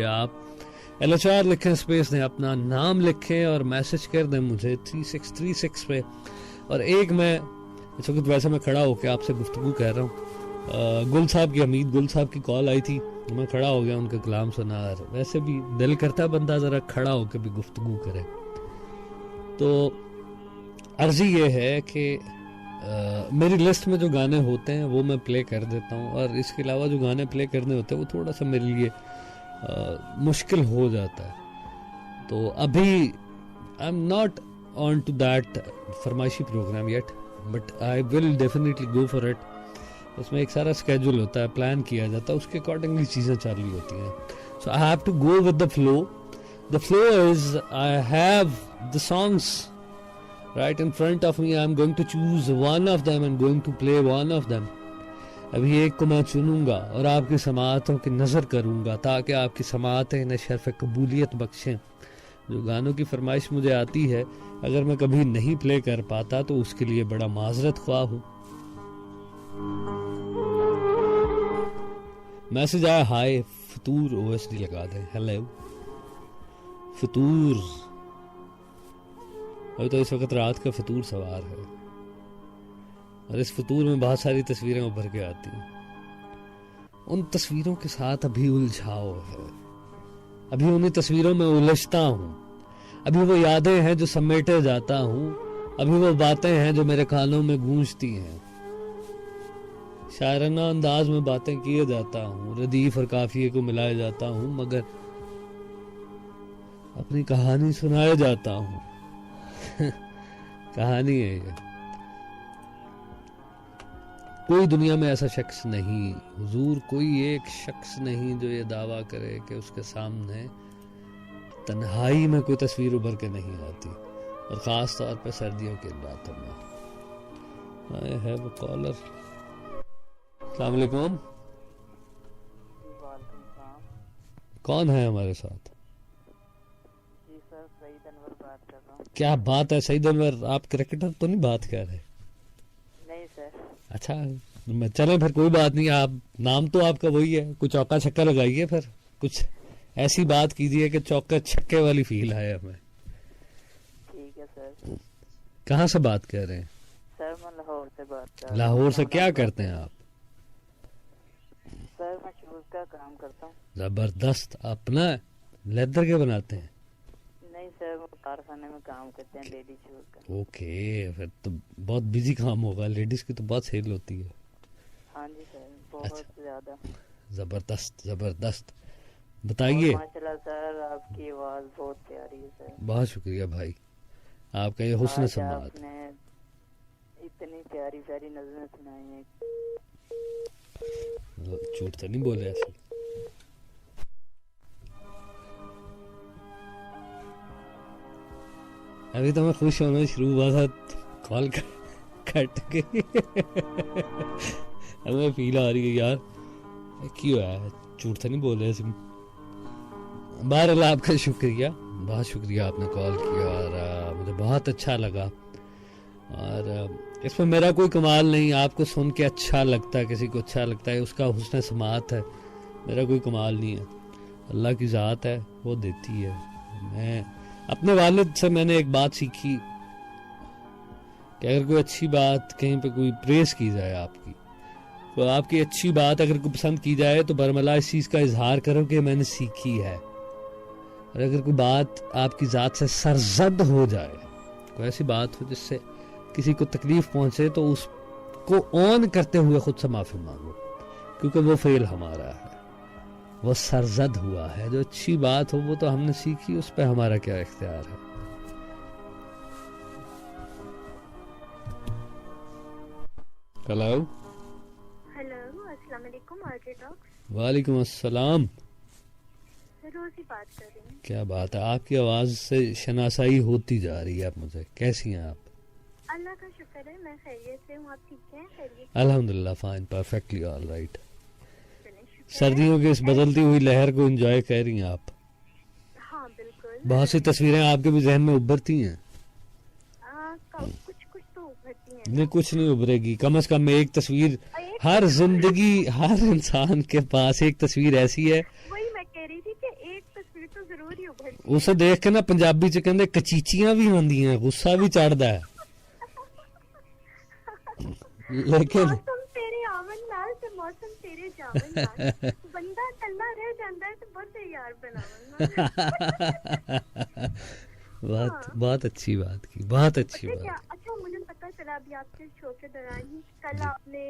आप LHR लिखें, space दें, अपना नाम लिखें और मैसेज कर दें मुझे 3636 पे। और एक मैं इस वक्त वैसे मैं खड़ा होकर आपसे गुफ्तगू कर रहा हूँ, गुल साहब की, हमीद गुल साहब की कॉल आई थी, मैं खड़ा हो गया, उनका कलाम सुना। और वैसे भी दिल करता है बंदा ज़रा खड़ा होकर भी गुफ्तगू करे। तो अर्जी ये है कि मेरी लिस्ट में जो गाने होते हैं वो मैं प्ले कर देता हूँ, और इसके अलावा जो गाने प्ले करने होते हैं वो थोड़ा सा मेरे लिए मुश्किल हो जाता है। तो अभी I am not on to that फरमाइशी programme yet, but I will definitely go for it. उसमें एक सारा स्केड्यूल होता है, प्लान किया जाता है, उसके अकॉर्डिंगली चीज़ें चालू होती हैं। So I have to go with the flow. The flow is I have the songs right in front of me. I'm going to choose one of them and going to play one of them. अभी एक को मैं चुनूंगा और आपकी समाअतों की नज़र करूंगा, ताकि आपकी समाअतें इन्हें शर्फ कबूलियत बख्शें। जो गानों की फरमाइश मुझे आती है, अगर मैं कभी नहीं प्ले कर पाता तो उसके लिए बड़ा माजरत ख्वाह हूँ। मैसेज आया, हाय फतूर OSD लगा दें। हेलो फतूर, अभी तो इस वक्त रात का फतूर सवार है, और इस फतूर में बहुत सारी तस्वीरें उभर के आती हैं। उन तस्वीरों के साथ अभी उलझाव है, अभी उन्हीं तस्वीरों में उलझता हूँ, अभी वो यादें हैं जो समेटे जाता हूँ, अभी वो बातें हैं जो मेरे कानों में गूंजती हैं। शायराना अंदाज में बातें किए जाता हूँ, रदीफ और काफिये को मिलाए जाता हूँ, मगर अपनी कहानी सुनाए जाता हूँ। कहानी है ये। कोई दुनिया में ऐसा शख्स नहीं हुजूर, कोई एक शख्स नहीं जो ये दावा करे कि उसके सामने तन्हाई में कोई तस्वीर उभर के नहीं आती, और ख़ास तौर पे सर्दियों की रातों में। I have a caller. अस्सलाम वालेकुम, कौन है हमारे साथ? क्या बात है सईद अनवर, आप क्रिकेटर तो नहीं बात कर रहे? नहीं सर। अच्छा, मैं चले फिर, कोई बात नहीं। आप नाम तो आपका वही है, कुछ चौका छक्का लगाइए, फिर कुछ ऐसी बात कीजिए कि चौका छक्के वाली फील आए हमें। ठीक है सर। कहाँ से बात कर रहे हैं? सर मैं लाहौर से बात कर रहा हूँ। लाहौर से क्या करते हैं आप? सर मैं शूज का काम करता हूँ। जबरदस्त। अपना लेदर के बनाते हैं? नहीं सर, वो कारखाने में काम करते हैं, लेडीज शूज का। ओके, फिर तो बहुत बिजी काम होगा, लेडीज की तो बहुत सेल होती है। हाँ जी सर, बहुत ज्यादा। जबरदस्त जबरदस्त, बताइए। माशाल्लाह सर, आपकी आवाज बहुत प्यारी है सर। बहुत शुक्रिया भाई, आपका ये हुस्न समाअत। आपने इतनी प्यारी प्यारी नज़में सुनाई हैं। झूठ तो नहीं बोले ऐसे? अभी तो मैं खुश होना शुरू हुआ था, कॉल कट गई। हमें फील आ रही है यार, क्यों है, झूठ तो नहीं बोल रहे ऐसे। बहरहाल आपका शुक्रिया, बहुत शुक्रिया, आपने कॉल किया और मुझे बहुत अच्छा लगा। और इसमें मेरा कोई कमाल नहीं, आपको सुन के अच्छा लगता है, किसी को अच्छा लगता है, उसका हुस्न समाअत है, मेरा कोई कमाल नहीं है। अल्लाह की ज़ात है, वो देती है। मैं अपने वालिद से मैंने एक बात सीखी कि अगर कोई अच्छी बात कहीं पे कोई प्रेस की जाए आपकी, तो आपकी अच्छी बात अगर कोई पसंद की जाए तो बरमला इस चीज़ का इजहार करो कि मैंने सीखी है। और अगर कोई बात आपकी ज़ात से सरजद हो जाए, कोई ऐसी बात हो जिससे किसी को तकलीफ पहुंचे, तो उसको ऑन करते हुए खुद से माफ़ी मांगो, क्योंकि वो फेल हमारा है, वो सरजद हुआ है। जो अच्छी बात हो वो तो हमने सीखी, उस पर हमारा क्या इख्तियार है। हेलो हेलो, अस्सलाम वालेकुम, आरजे टॉक्स। वालेकुम अस्सलाम। रोजी बात कर रही हूँ। क्या बात है, आपकी आवाज़ से शनासाई होती जा रही है आप मुझे। कैसी हैं आप? अल्लाह का शुक्र है, मैं खैरियत से हूँ। आप ठीक हैं? खैरियत? अल्हम्दुलिल्लाह, फाइन, परफेक्टली ऑल राइट। सर्दियों की इस बदलती हुई लहर को एंजॉय कर रही हैं आप? हाँ बिल्कुल। बहुत सी तस्वीरें आपके भी जहन में उभरती हैं? कुछ कुछ तो उभरती हैं। नहीं, कुछ नहीं उभरेगी, कम से कम एक तस्वीर। हर जिंदगी, हर इंसान के पास एक तस्वीर ऐसी है। वही मैं कह रही थी कि उभरती उसे देख के ना पंजाबी च कहंदे कचीचियां भी होंदियां, गुस्सा भी चढ़दा है। लेकिन मौसम तेरे आवन नाल ते मौसम तेरे जावन नाल बंदा टल्ला रह जांदा है ते बस यार बनावन नाल। बहुत बहुत अच्छी बात की, बहुत अच्छी पता है क्या, बात। अच्छा मुझे पता चला अभी आपके शो के दौरान ही कल आपने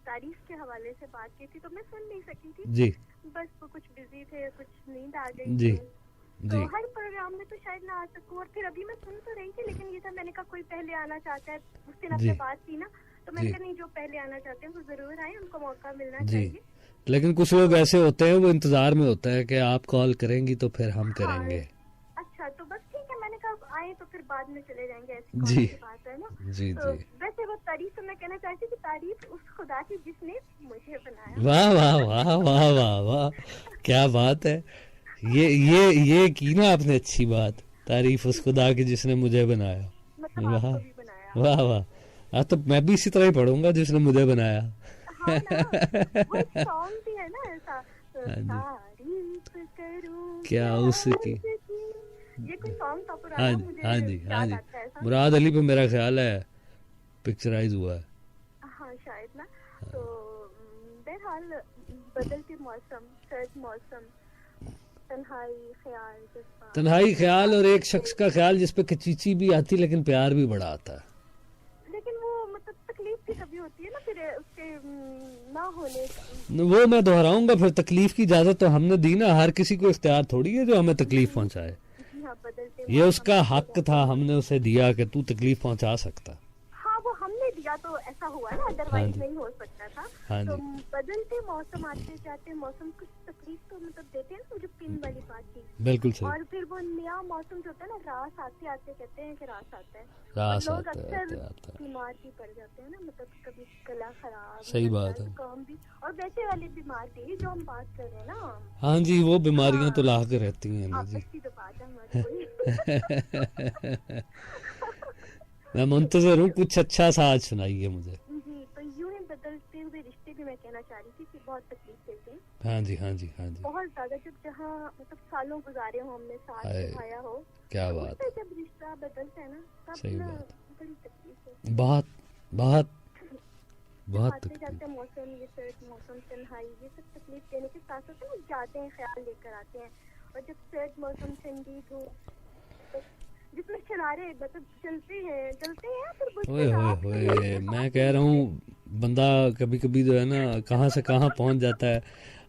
तारीफ के हवाले से बात की थी तो मैं सुन नहीं सकी थी, जी बस वो कुछ बिजी थे, कुछ नींद आ गई जी थी। तो जी हर प्रोग्राम में तो शायद ना आ सकूं, और फिर अभी मैं सुन तो रही थी लेकिन ये था मैंने कहा कोई पहले आना चाहता है, उस दिन जी आपसे बात की ना तो मैंने जी कहा नहीं जो पहले आना चाहते हैं वो जरूर आए, उनको मौका मिलना जी। चाहिए। लेकिन कुछ लोग ऐसे होते हैं, वो इंतजार में होता है कि आप कॉल करेंगी तो फिर हम हाँ करेंगे। अच्छा तो बस ठीक है, मैंने कहा आए तो फिर बाद में चले जाएंगे, ऐसी कौन जी सी बात है ना। जी तो जी। वैसे वो तारीफ तो मैं कहना चाहती थी, तारीफ उस खुदा की जिसने मुझे बनाया। वाह वाह वाह वाह वाह वाह, क्या बात है। ये की ना आपने अच्छी बात, तारीफ उस खुदा की जिसने मुझे बनाया। मतलब वाह आपको भी बनाया। वाह वाह। हाँ तो मैं भी इसी तरह ही पढ़ूंगा, जिसने मुझे बनाया। हाँ ना, वो एक सॉन्ग भी है ना ऐसा, हाँ जी। तारीफ करूं क्या क्या उसकी। उसकी। ये कोई सॉन्ग था हाँ पुराना, जी मुझे हाँ जी हाँ याद जी। आता है ऐसा। मुराद अली पे मेरा ख्याल है पिक्चराइज हुआ है। हाँ शायद ना। तो बहरहाल बदलते मौसम, सर्द मौसम, तन्हाई, ख्याल, जज्बात। तन्हाई, ख्याल और एक शख्स का ख्याल जिसपे कचीची भी आती लेकिन प्यार भी बड़ा आता है। लेकिन वो मतलब तकलीफ भी कभी होती है ना फिर उसके ना होने की। वो मैं दोहराऊंगा फिर, तकलीफ की इजाजत तो हमने दी ना, हर किसी को इख्तियार थोड़ी है जो हमें तकलीफ पहुंचाए। जी हाँ, बदलते ये मौसम उसका बदलते हक रहते था, हैं। हमने उसे दिया कि तू तकलीफ पहुंचा सकता। हाँ वो हमने दिया तो ऐसा हुआ ना, हाँ अदरवाइज जी नहीं हो सकता था। हाँ तो जी बदलते मौसम आते जाते मौसम कुछ तकलीफ तो मतलब देते हैं ना, जो पिन वाली बात थी। बिल्कुल सही। और फिर वो नया मौसम जो होता है ना, रास आते आते कहते हैं कि रास आता है, रास और लोग आते अक्सर आते आता है। बीमार भी पड़ जाते हैं ना, मतलब कभी गला खराब, सही बात है। जुकाम भी, और वैसे वाली बीमार थी जो हम बात कर रहे हैं ना। हाँ जी, वो बीमारियां हाँ, तो लाके रहती हैं ना जी। आपस की तो बात है हमारी कोई। मैं मुंतजर हूँ, कुछ अच्छा सा आज सुनाइए मुझे। जी, तो यूं ही बदलते हुए रिश्ते भी मैं कहना चाह रही थी कि बहुत तकलीफ देते हैं, हाँ जी हाँ जी हाँ जी। बहुत ज्यादा। जब जहाँ मतलब सालों गुजारे हो हमने, साथ हाय, निभाया हो, क्या तो बात उससे है। जब रिश्ता बदलता है ना तब सही ना बात बड़ी तकलीफ होती है। बहुत बहुत बहुत आते तकलीफ। जाते मौसम, ये सर्द मौसम, तन्हाई, ये सब तकलीफ देने के साथ साथ ना जाते हैं, ख्याल लेकर आते हैं। और जब सर्द मौसम, ठंडी धूप, तो जिसमें शरारे मतलब चलते हैं फिर बुझ ओए के होए राख नहीं होए, होते। मैं कह रहा हूँ बंदा कभी कभी जो है ना कहाँ से कहाँ पहुंच जाता है।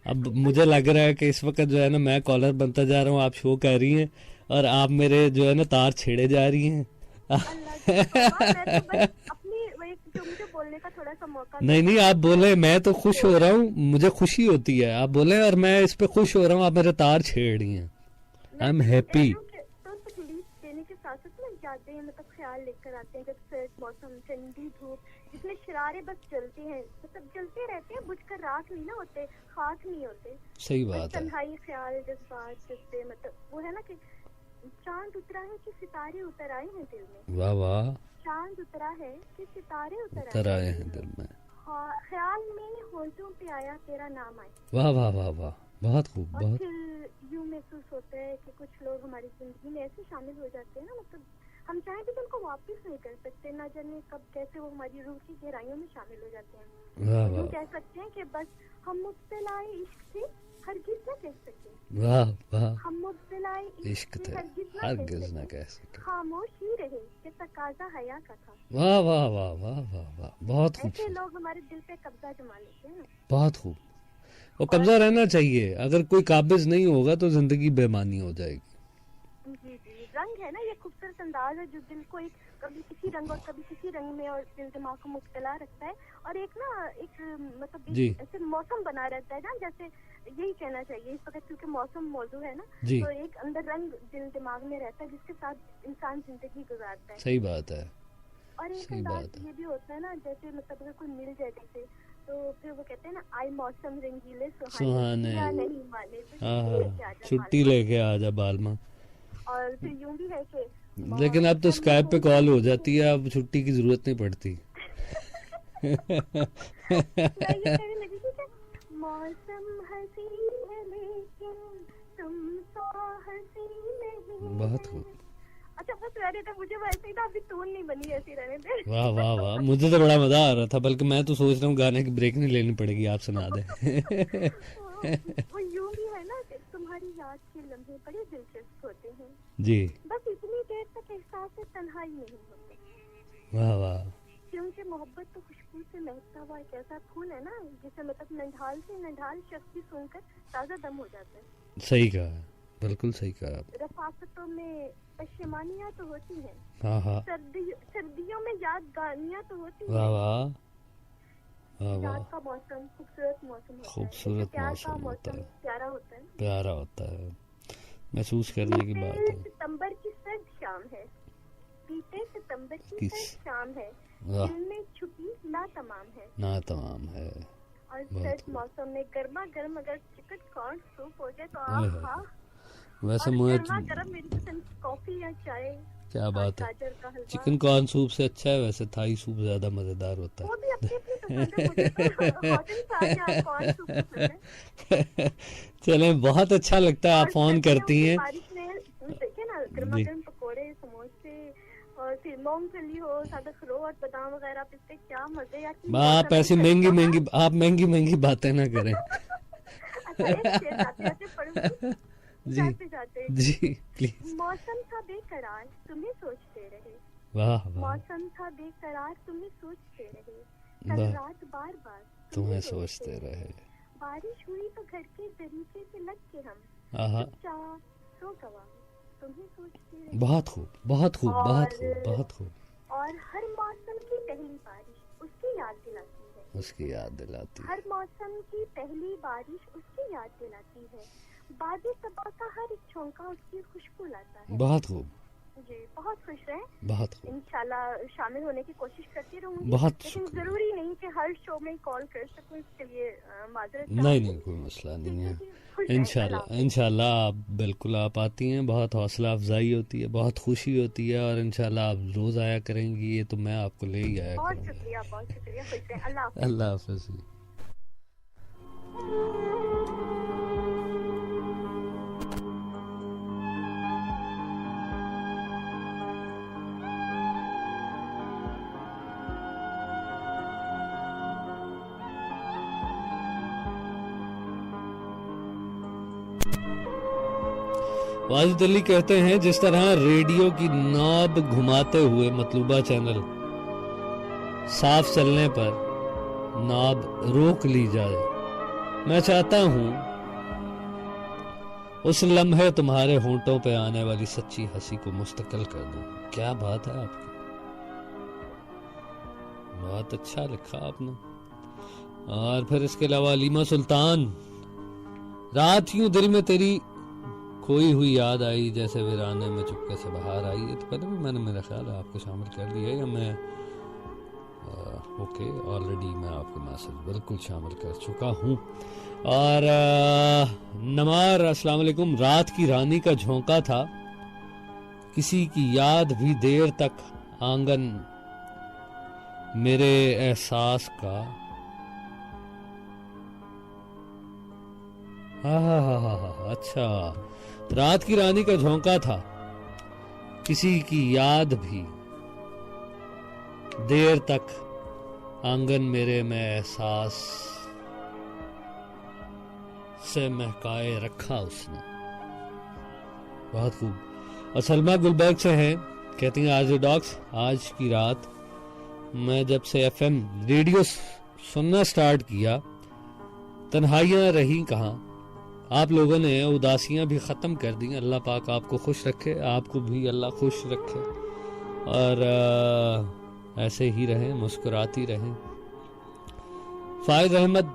अब मुझे लग रहा है कि इस वक्त जो है ना मैं कॉलर बनता जा रहा हूँ, आप शो कर रही हैं और आप मेरे जो है ना तार छेड़े जा रही हैं। अल्लाह की तौबा, मैं तो बस अपनी वो एक जो मुझे बोलने का थोड़ा सा मौका नहीं नहीं, आप बोले, मैं तो खुश हो रहा हूँ, मुझे खुशी होती है आप बोले, और मैं इस पे खुश हो रहा हूँ, आप मेरे तार छेड़ रही हैं। I am happy. तो तकलीफ देने के साथ साथ ना जाते हैं, मतलब ख्याल लेकर आते हैं। जब सर्द मौसम, ठंडी धूप, जिसमें शरारे बस जलते हैं, मतलब जलते रहते हैं, बुझकर राख नहीं ना होते, खाक नहीं होते। सही बस बात है। तन्हाई, ख्याल, जज्बात, जज्बे, मतलब वो है ना कि चांद उतरा है कि सितारे उतर आए हैं दिल में। वाह वाह, चांद उतरा है कि सितारे उतर उतर आए आए हैं दिल में। हाँ, ख्याल में होंठों पे आया तेरा नाम आए। वाह वाह वाह वाह, बहुत खूब और बहुत। फिर यूं महसूस होता है कि कुछ लोग हमारी जिंदगी में ऐसे शामिल हो जाते हैं ना, मतलब हम चाहें तो उनको वापस नहीं कर सकते, ना जाने कब कैसे वो हमारी रूह की गहराइयों में शामिल हो जाते हैं। वाह यूं वाह कह सकते हैं कि बस हम मुब्तलाए इश्क थे, हरगिज न कह सके। वाह वाह, हम मुब्तलाए इश्क थे हरगिज हरगिज न न कह कह सके। सके। खामोश ही रहे कि तकाजा हया का था। वाह वाह वाह वाह वाह वाह, बहुत ऐसे खूबसूरत, लोग हमारे दिल पे कब्जा जमा लेते हैं ना। बहुत खूब। वो कब्जा रहना चाहिए, अगर कोई काबिज नहीं होगा तो जिंदगी बेमानी हो जाएगी। जी जी, रंग है ना, ये खूबसूरत अंदाज है जो दिल को एक कभी किसी रंग और कभी किसी रंग में और दिल दिमाग को मुब्तला रखता है। और एक ना एक मतलब जी। एक ऐसे मौसम बना रहता है ना, जैसे यही कहना चाहिए इस वक्त, क्योंकि मौसम मौजू है ना, जी। तो एक अंदर रंग दिल दिमाग में रहता है जिसके साथ इंसान जिंदगी गुजारता है। सही बात है। और एक सही अंदाज बात है। ये भी होता है ना, जैसे मतलब अगर कोई मिल जाए जैसे, तो फिर वो कहते हैं ना, आई मौसम रंगीले सुहाने। या नहीं माने, तो हाँ छुट्टी हाँ, लेके आ जा छुट्टी मालूम। लेके आ जा बालमा। और फिर यूं भी है कि लेकिन अब तो मौसम स्काइप पे कॉल हो हसीन जाती है, अब छुट्टी की जरूरत नहीं पड़ती। मैं ये कहने लगी थी कि मौसम हसीन है लेकिन तुम तो हसीन बहुत खूब। अच्छा बस रहने दे, मुझे वैसे ही ना अभी टून नहीं बनी, ऐसी रहने दे। वाह वाह वाह, मुझे तो बड़ा मजा आ रहा था, बल्कि मैं तो सोच रहा हूँ गाने की ब्रेक नहीं लेनी पड़ेगी, आप सुना दें। वो यूं भी है ना कि तुम्हारी याद के लम्हे बड़े दिलचस्प होते हैं, जी बस इतनी देर तक एहसास तन्हाई नहीं होता, वाह वाह, क्योंकि मोहब्बत तो खुशबू से महकता हुआ एक ऐसा फूल है ना, जिसे मतलब नंढाल से नंढाल शख्स भी सूंघकर ताज़ा दम हो जाता है। सही कहा, बिल्कुल सही कहा आप। रफाकतों में पशेमानियाँ तो होती हैं, हाँ हाँ, सर्दियों में यादगानियाँ तो होती वाह हैं, वाह वाह वाह, रात का मौसम खूबसूरत मौसम होता है, खूबसूरत प्यार का मौसम होता है, प्यारा होता है। प्यारा होता है, महसूस करने की बात है। सितंबर की सर्द शाम है, बीते सितंबर की किस- सर्द शाम है, वाह, दिल में छुपी ना तमाम है, ना तमाम है। और बहुत सर्द खूब। मौसम में गर्मा गर्म अगर चिकन कॉर्न सूप हो जाए तो ओए आहा, होए। वैसे और मुझे गर्मा गर्म मेरी पसंद की कॉफी या चाय, क्या बात है, गाजर का हलवा, चिकन कॉर्न सूप से अच्छा है वैसे थाई सूप ज्यादा मजेदार होता वो भी अपनी अपनी पसंद है, मुझे तो हॉट एंड फ्राई या कॉर्न सूप पसंद है। है। चलें, बहुत अच्छा लगता है आप और फोन सर्दियों करती की हैं। बारिश में देखिए ना, गर्मा जी। गर्म पकोड़े, समोसे और फिर मूंगफली हो, सादा अखरोट, बादाम वगैरह पिस्ते, क्या मजे यार। आप ऐसी महंगी महंगी, आप महंगी महंगी बातें ना करें। अच्छा एक शेर जाते जाते पढ़ूंगी, जी जाते जाते। जी प्लीज। मौसम था बेकरार तुम्हें सोचते रहे, वाह वाह, मौसम था बेकरार तुम्हें सोचते रहे, कल वाह, रात बार बार तुम्हें सोचते रहे। बारिश हुई तो घर के दरीचे से लग के हम आहा, चुपचाप सो गवा तुम्हें सोचते रहे। बहुत खूब, बहुत खूब, बहुत खूब, और- बहुत खूब। और हर मौसम की पहली बारिश उसकी याद दिलाती है, उसकी याद दिलाती है। हर मौसम की पहली बारिश उसकी याद दिलाती है, बादे सबा का हर एक झोंका उसकी खुशबू लाता है। बहुत खूब, जी बहुत खुश रहें, बहुत खूब, इंशाल्लाह शामिल होने की कोशिश करती रहूंगी, बहुत लेकिन शुक्रिया। जरूरी नहीं कि हर शो में कॉल कर सकूं, इसके लिए माजरत नहीं नहीं, कोई मसला नहीं है। इंशाल्लाह इंशाल्लाह आप बिल्कुल आप आती हैं, बहुत हौसला अफजाई होती है, बहुत खुशी होती है, और इंशाल्लाह आप रोज आया करेंगी, ये तो मैं आपको ले ही आया बहुत करूँगा। शुक्रिया, बहुत शुक्रिया, खुश रहें, अल्लाह हाफ़िज़। अल्लाह हाफिज। वाजिद अली कहते हैं, जिस तरह रेडियो की नॉब घुमाते हुए मतलूबा चैनल साफ चलने पर नॉब रोक ली जाए, मैं चाहता हूं उस लम्हे तुम्हारे होंठों पे आने वाली सच्ची हंसी को मुस्तकिल कर दूं। क्या बात है आपकी, बहुत अच्छा लिखा आपने। और फिर इसके अलावा अलीमा सुल्तान, रात यूं दिल में तेरी खोई हुई याद आई, जैसे वीराने में चुपके से बाहर आई। ये तो पहले भी मैंने, मेरा ख्याल है, आपको शामिल कर लिया है, या मैं ओके ऑलरेडी मैं आपको मैसेज बिल्कुल शामिल कर चुका हूँ। और नमार अस्सलाम वालेकुम, रात की रानी का झोंका था, किसी की याद भी देर तक आंगन मेरे एहसास का। हा, अच्छा, रात की रानी का झोंका था, किसी की याद भी देर तक आंगन मेरे में एहसास से महकाए रखा उसने। बहुत खूब। और सलमा गुलबर्ग से हैं, कहती हैं, आज डॉक्स, आज की रात मैं जब से एफएम रेडियो सुनना स्टार्ट किया, तन्हाइयां रही कहाँ, आप लोगों ने उदासियां भी ख़त्म कर दी। अल्लाह पाक आपको खुश रखे, आपको भी अल्लाह खुश रखे, और ऐसे ही रहें, मुस्कुराती रहें। फायद अहमद,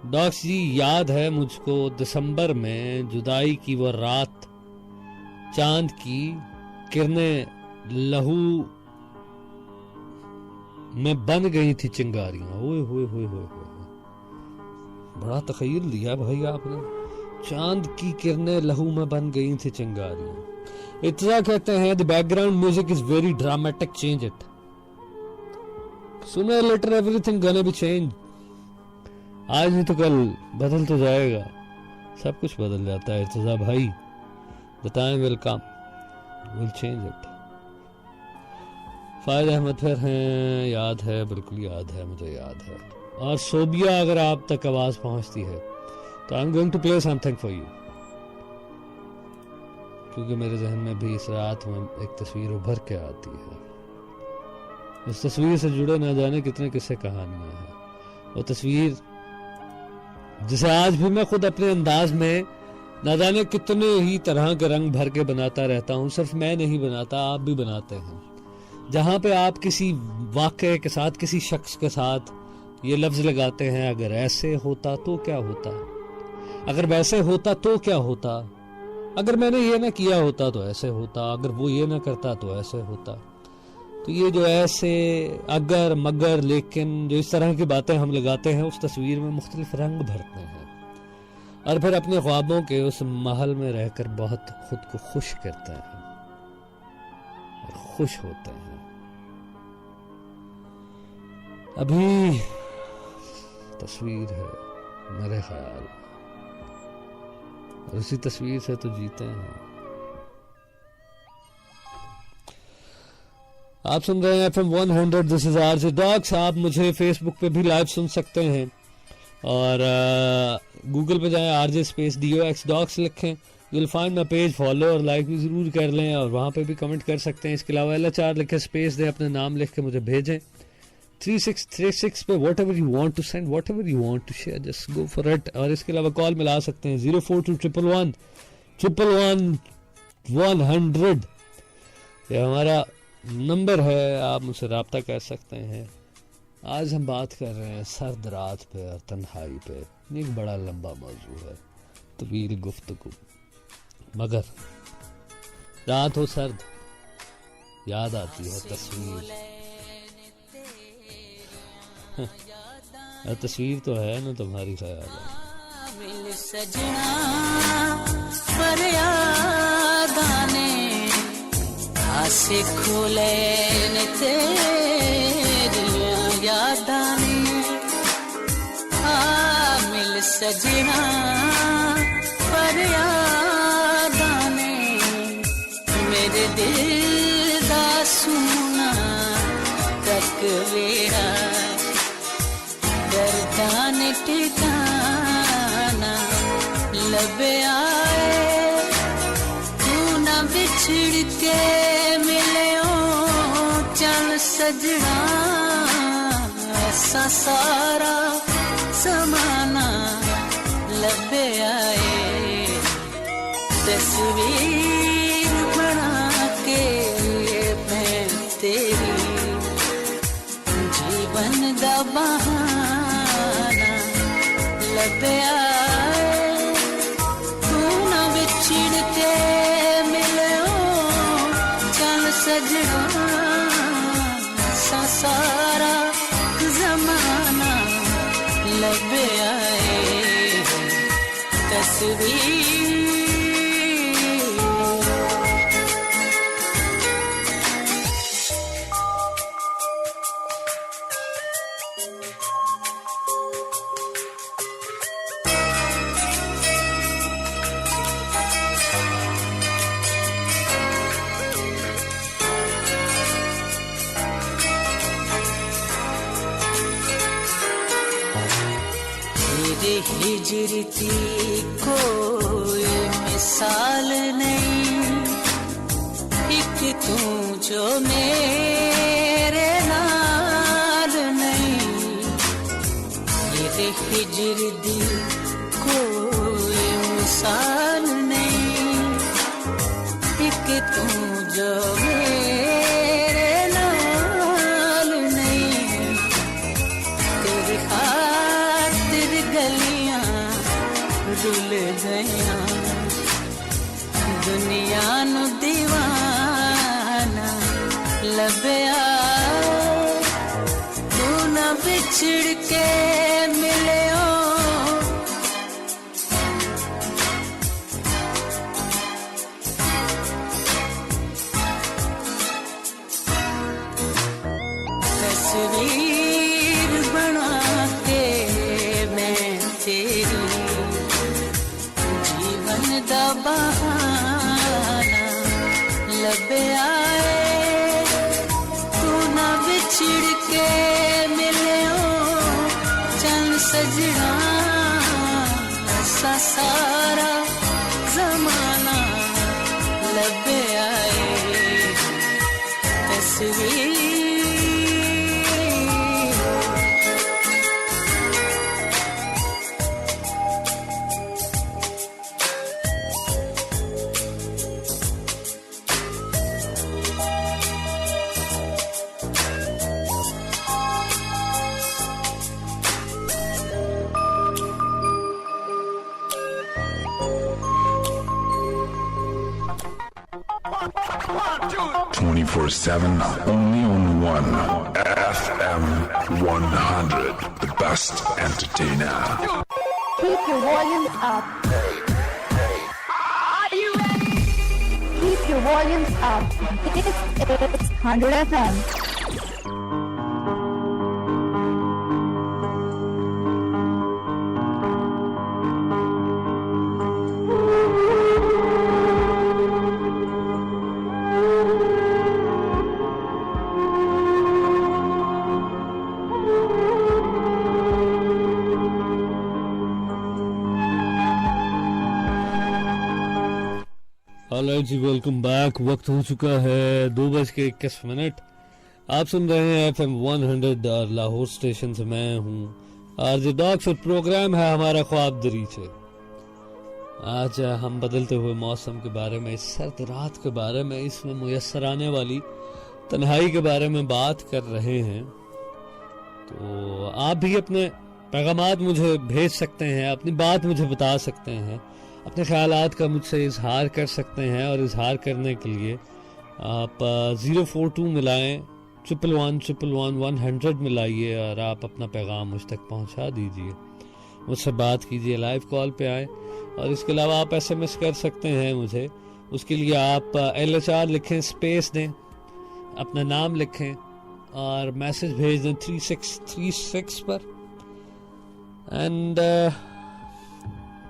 डॉक्स जी, याद है मुझको दिसंबर में जुदाई की वो रात, चांद की किरणें लहू में बन गई थी चिंगारियां। ओए होए होए होए होए, बड़ा तखय्युल दिया भाई आपने। चांद की किरणें लहू में बन गई थी चिंगारियां। इतना कहते हैं, the background music is very dramatic, change it, sooner later everything gonna be change. आज नहीं तो कल बदल तो जाएगा, सब कुछ बदल जाता है। इर्तिजा भाई, the time will come, will change it. Fahad Ahmed फिर हैं, याद है, बिल्कुल याद है, मुझे याद है। और सोबिया, अगर आप तक आवाज पहुंचती है तो I am going to play something for you, क्योंकि मेरे जहन में भी इस रात में एक तस्वीर उभर के आती है। उस तस्वीर से जुड़े ना जाने कितने किस्से कहानियां हैं। वो तस्वीर जिसे आज भी मैं खुद अपने अंदाज में ना जाने कितने ही तरह के रंग भर के बनाता रहता हूँ। सिर्फ मैं नहीं बनाता, आप भी बनाते हैं। जहां पे आप किसी वाक़े के साथ, किसी शख्स के साथ ये लफ्ज लगाते हैं, अगर ऐसे होता तो क्या होता, अगर वैसे होता तो क्या होता, अगर मैंने ये ना किया होता तो ऐसे होता, अगर वो ये ना करता तो ऐसे होता। तो ये जो ऐसे, अगर, मगर, लेकिन, जो इस तरह की बातें हम लगाते हैं, उस तस्वीर में मुख्तलिफ रंग भरते हैं और फिर अपने ख्वाबों के उस महल में रहकर बहुत खुद को खुश करते हैं और खुश होते हैं। अभी तस्वीर है मेरे ख्याल, और उसी तस्वीर से तो जीते हैं। आप सुन रहे हैं FM 100, this is RJ Docs. आप मुझे फेसबुक पे भी लाइव सुन सकते हैं और गूगल पे जाएं, आरजे स्पेस DOX डॉक्स लिखें, you will find my page. Follow और लाइक भी जरूर कर लें और वहां पे भी कमेंट कर सकते हैं। इसके अलावा LHR लिखे, स्पेस दें, अपना नाम लिख के मुझे भेजें 3636 पे। Whatever you want to send, whatever you want to share, just go for it. और इसके अलावा कॉल मिला सकते हैं 0421111100, ये हमारा नंबर है, आप मुझसे रब्ता कर सकते हैं। आज हम बात कर रहे हैं सर्द रात पे और तन्हाई पे। एक बड़ा लंबा मौजू है, तवील गुफ्तगू, मगर रात हो सर्द, याद आती है तस्वीर। तस्वीर तो है ना तुम्हारी ख्याल मिल सजना पर याद आने, आसे खोले न तेरियां याद आने। मिल सजना पर याद आने, मेरे दिल दा सुना तक वेड़ा, दर्दान ठिकाना लबे आए, तू ना बिछड़ के मिले ओ चल सजना। ऐसा सारा समाना लबे आए, तस्वीर बना के मैं तेरी, जीवन दा बहाना लबे आए, तू ना बिछड़ के मिले ओ चल सजना। सारा जमाना लबे आए, तस्वीर। हिजरती कोई मिसाल नहीं, एक तू जो मेरे नाल नहीं। ये हिजरती कोई मिसाल नहीं, एक तू जो मेरे नाल नहीं। तेरी खातिर गलियां रुल गया, दुनिया नु दीवाना लबया, तू ना बिछड़ के मिले ओ तस्वीर बना के मैं तेरी, जीवन दा बहाना लब पे आए, तू ना बिछड़ के मिले हो चंद सजना, ऐसा सारा जमाना लबे आए तस्वीर। Seven, only on one FM 100, the best entertainer. Keep your volume up. Are you ready? Keep your volume up. This is 100 FM. Alright जी, वेलकम बैक। वक्त हो चुका है 2:21। आप सुन रहे हैं FM 100 और लाहौर स्टेशन से मैं हूँ आरजे डॉक्स और प्रोग्राम है हमारा ख्वाब दरीचे। आज हम बदलते हुए मौसम के बारे में, इस सर्द रात के बारे में, इसमें मुयस्सर आने वाली तन्हाई के बारे में बात कर रहे हैं। तो आप भी अपने पैगामात मुझे भेज सकते हैं, अपनी बात मुझे बता सकते हैं, अपने ख्यालात का मुझसे इजहार कर सकते हैं। और इजहार करने के लिए आप 042 मिलाएं 111 मिलाइए और आप अपना पैगाम मुझ तक पहुंचा दीजिए, मुझसे बात कीजिए, लाइव कॉल पे आए। और इसके अलावा आप SMS कर सकते हैं मुझे। उसके लिए आप LHR लिखें, स्पेस दें, अपना नाम लिखें और मैसेज भेज दें 3636 पर। एंड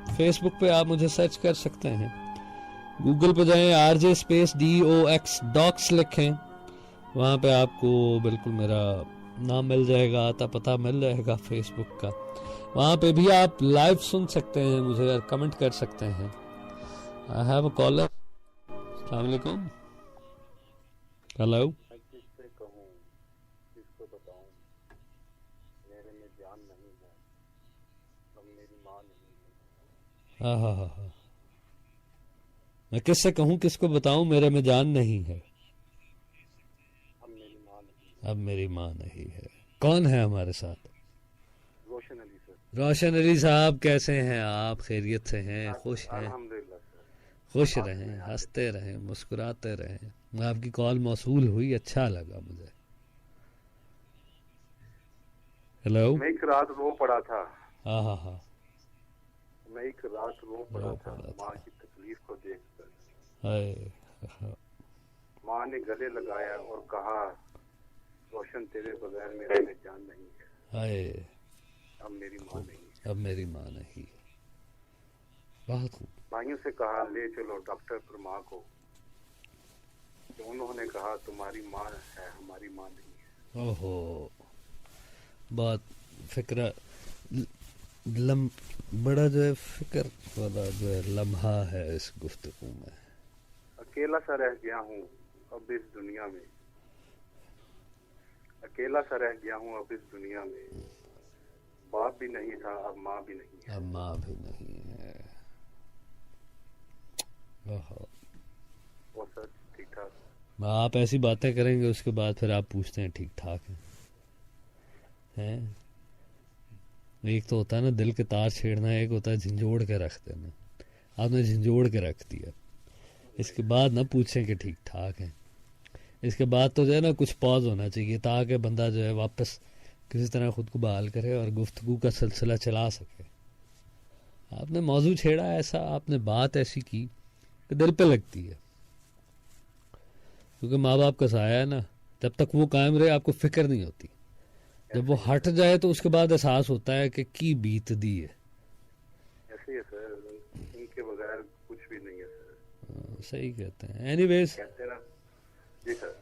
फेसबुक पे आप मुझे सर्च कर सकते हैं, गूगल पे जाएं, RJ स्पेस DOX डॉक्स लिखें, वहाँ पे आपको बिल्कुल मेरा नाम मिल जाएगा, आता पता मिल जाएगा फेसबुक का। वहाँ पे भी आप लाइव सुन सकते हैं मुझे और कमेंट कर सकते हैं। I have a caller. अस्सलाम वालेकुम। हेलो। किससे कहूँ, किसको बताऊँ, मेरे में जान नहीं है, तुम मेरी माँ नहीं है। हाँ, मैं किससे कहूँ, किसको बताऊँ, मेरे में जान नहीं है, अब मेरी माँ नहीं है। अब मेरी माँ नहीं है। कौन है हमारे साथ? रोशन अली सर। रोशन अली साहब, कैसे हैं आप? खैरियत से हैं? खुश हैं? अल्हम्दुलिल्लाह सर। खुश रहें, हंसते रहें, मुस्कुराते रहें। आपकी कॉल मौसूल हुई, अच्छा लगा मुझे। हेलो। मैं एक रात रो पड़ा था, हाँ, मैं एक रात रो पड़ा था माँ की तकलीफ को देखकर। हाय। माँ ने गले लगाया और कहा, रोशन तेरे बगैर मेरे में जान नहीं है, हाय, अब मेरी माँ नहीं है। अब मेरी माँ नहीं है। बहुत खूब। भाइयों से कहा ले चलो डॉक्टर पर माँ को, तो उन्होंने कहा तुम्हारी माँ है, हमारी माँ नहीं है। ओहो, बहुत फिक्र बड़ा जो है फिक्र वाला जो है लम्हा है इस गुफ्तगू में। अकेला सा रह गया हूँ अब इस दुनिया में, अकेला सा रह गया हूँ अब इस दुनिया में, बाप भी नहीं था अब माँ भी नहीं है। अब माँ भी नहीं है। ओहो। वो सर ठीक ठाक। आप ऐसी बातें करेंगे उसके बाद फिर आप पूछते हैं ठीक ठाक हैं? एक तो होता है ना दिल के तार छेड़ना, एक होता है झंझोड़ के रख देना। आपने झंझोड़ के रख दिया, इसके बाद ना पूछें कि ठीक ठाक है। इसके बाद तो जो है ना कुछ पॉज होना चाहिए ताकि बंदा जो है वापस किसी तरह खुद को बहाल करे और गुफ्तगू का सिलसिला चला सके। आपने मौजू छेड़ा ऐसा, आपने बात ऐसी की कि दिल पे लगती है, क्योंकि माँ बाप का साया है ना, जब तक वो कायम रहे आपको फिक्र नहीं होती। जब वो हट जाए तो उसके बाद एहसास होता है कि की बीत दी है। ऐसे ही है सर, उनके बगैर कुछ भी नहीं है सर। सही कहते हैं। एनीवेज, कहते ना जी सर।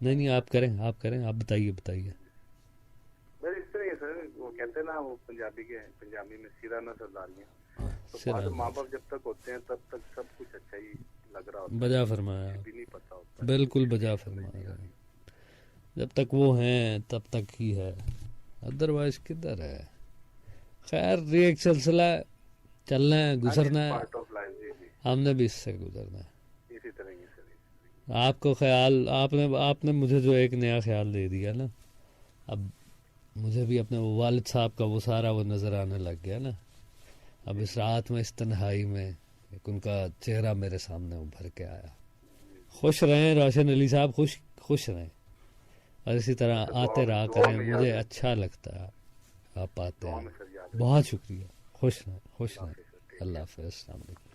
नहीं आप करें, आप बताइए। बस इस तरह ही है सर, वो कहते हैं ना, वो पंजाबी में सिरा न सरदारियाँ। तो सिरा न माँ बाप जब तक होते हैं तब तक सब कुछ अच्छा ही लग रहा होता है, बजा फरमाया, भी नहीं पता होता है। बिल्कुल बजा फरमाया। जब तक वो हैं तब तक ही है, अदरवाइज किधर है। खैर ये एक सिलसिला है, चलना है, गुजरना है, पार्ट ऑफ लाइफ। जी जी, हमने भी इससे गुजरना है। इसी तरह ही सर। आपको ख्याल, आपने मुझे जो एक नया ख्याल दे दिया ना, अब मुझे भी अपने वो वालिद साहब का वो सारा वो नज़र आने लग गया ना। अब इस रात में, इस तन्हाई में एक उनका चेहरा मेरे सामने उभर के आया। खुश रहें रोशन अली साहब, खुश रहें, और इसी तरह आते रहा करें। मुझे अच्छा लगता है आप आते हैं, बहुत शुक्रिया। खुश रहें। अल्लाह हाफ़िज़, अस्सलाम वालेकुम।